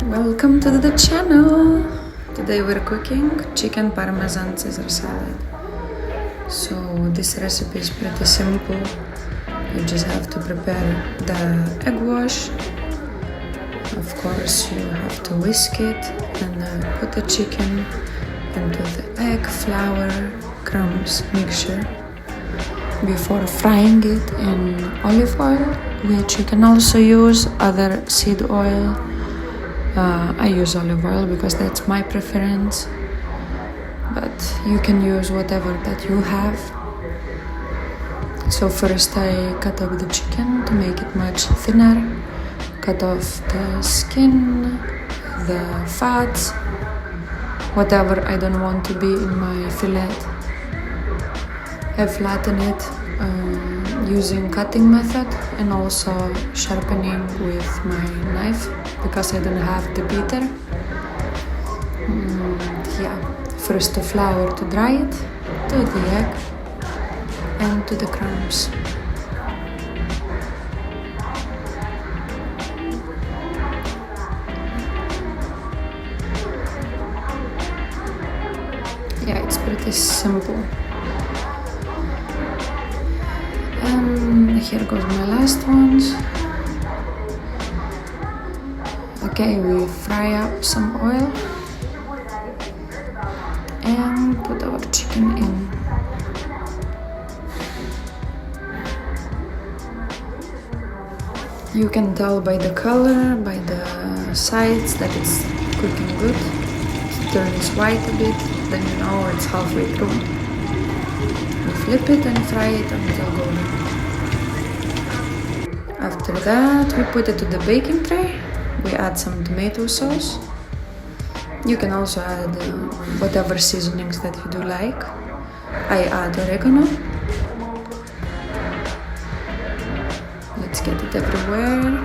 Welcome to the channel! Today we're cooking chicken parmesan Caesar salad. So this recipe is pretty simple. You just have to prepare the egg wash. Of course you have to whisk it and put the chicken into the egg, flour, crumbs mixture before frying it in olive oil, which you can also use other seed oil. I use olive oil because that's my preference, but you can use whatever that you have. So first I cut up the chicken to make it much thinner, cut off the skin, the fats, whatever I don't want to be in my fillet. I flatten it using cutting method and also sharpening with my knife because I don't have the beater. First the flour to dry it, to the egg and to the crumbs. Yeah, it's pretty simple. And here goes my last ones. Okay, we fry up some oil and put our chicken in. You can tell by the color, by the sides that it's cooking good. It turns white a bit, then you know it's halfway through. We flip it and fry it until golden. After that, we put it to the baking tray. We add some tomato sauce. You can also add whatever seasonings that you do like. I add oregano. Let's get it everywhere.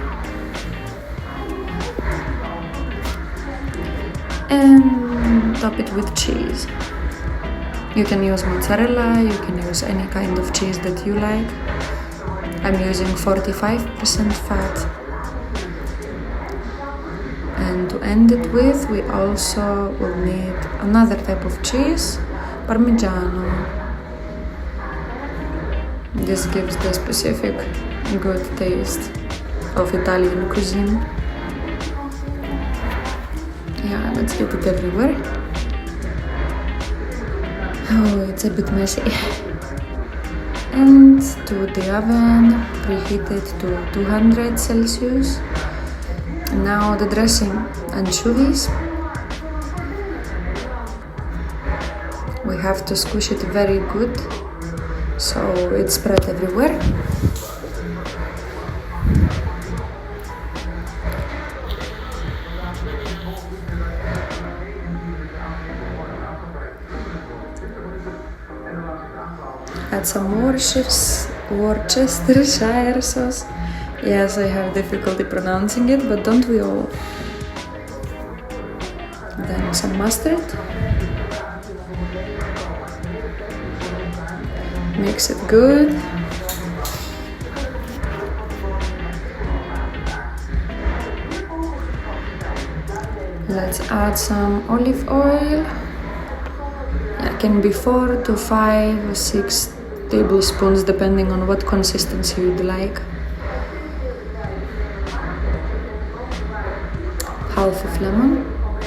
And top it with cheese. You can use mozzarella, you can use any kind of cheese that you like. I'm using 45% fat. And to end it with, we also will need another type of cheese, Parmigiano. This gives the specific good taste of Italian cuisine. Yeah, let's get it everywhere. Oh, it's a bit messy. And to the oven, preheat it to 200 Celsius. Now the dressing, anchovies. We have to squish it very good so it's spread everywhere. Add some Worcestershire sauce. Yes, I have difficulty pronouncing it, but don't we all? Then some mustard. Mix it good. Let's add some olive oil. Yeah, it can be 4 to 5 or 6 tablespoons depending on what consistency you'd like. Half of lemon,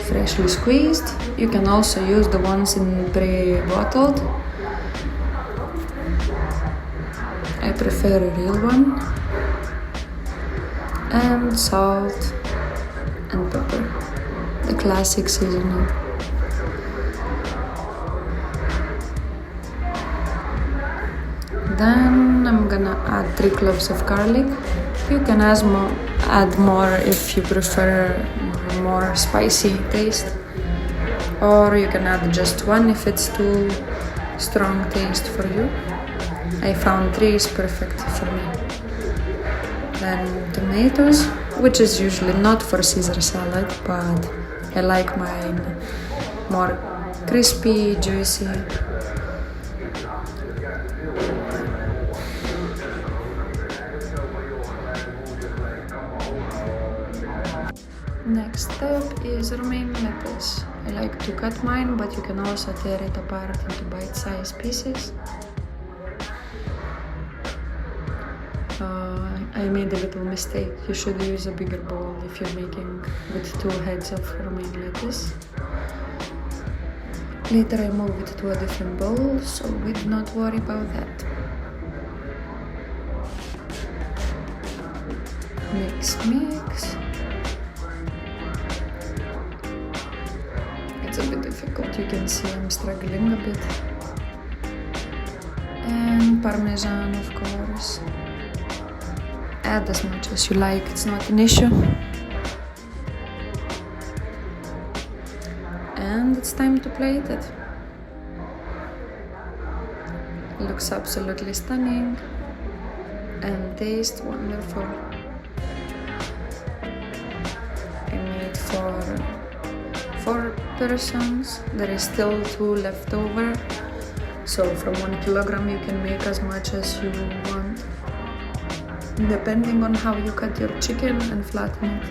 freshly squeezed. You can also use the ones in pre-bottled. I prefer a real one. And salt and pepper, the classic seasoning. Then I'm gonna add 3 cloves of garlic. You can add more if you prefer more spicy taste, or you can add just 1 if it's too strong taste for you. I found 3 is perfect for me. Then tomatoes, which is usually not for Caesar salad, but I like mine more crispy, juicy. Next step is romaine lettuce. I like to cut mine, but you can also tear it apart into bite-sized pieces. I made a little mistake. You should use a bigger bowl if you're making with 2 heads of romaine lettuce. Later I moved it to a different bowl, so we do not worry about that. Mix. It's a bit difficult, you can see I'm struggling a bit. And Parmesan, of course. Add as much as you like, it's not an issue. And it's time to plate it. Looks absolutely stunning and tastes wonderful. I made for 4 persons. There is still 2 left over. So from 1 kilogram you can make as much as you want, depending on how you cut your chicken and flatten it.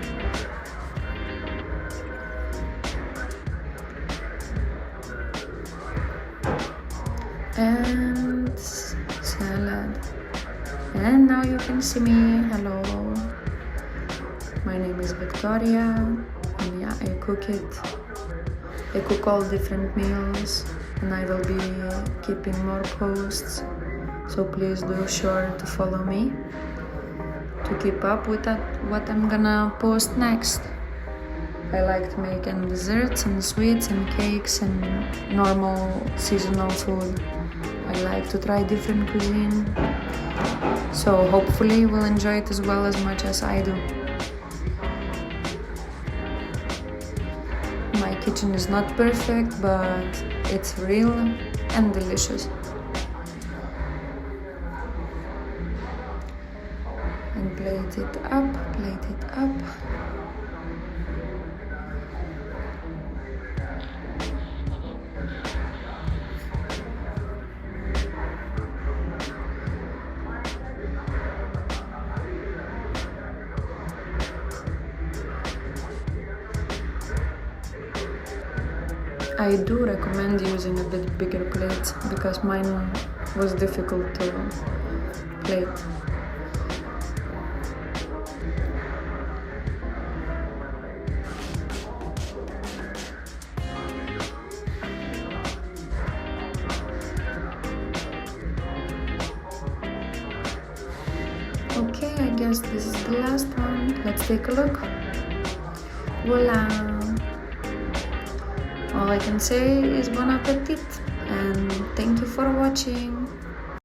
And salad. And now you can see me. Hello. My name is Victoria, and yeah, I cook it. I cook all different meals, and I will be keeping more posts. So please do sure to follow me to keep up with what I'm gonna post next. I like making desserts and sweets and cakes and normal seasonal food. I like to try different cuisine. So hopefully you will enjoy it as well as much as I do. My kitchen is not perfect, but it's real and delicious. And plate it up. I do recommend using a bit bigger plates because mine was difficult to plate. Okay, I guess this is the last one. Let's take a look. Voila! All I can say is bon appetit and thank you for watching.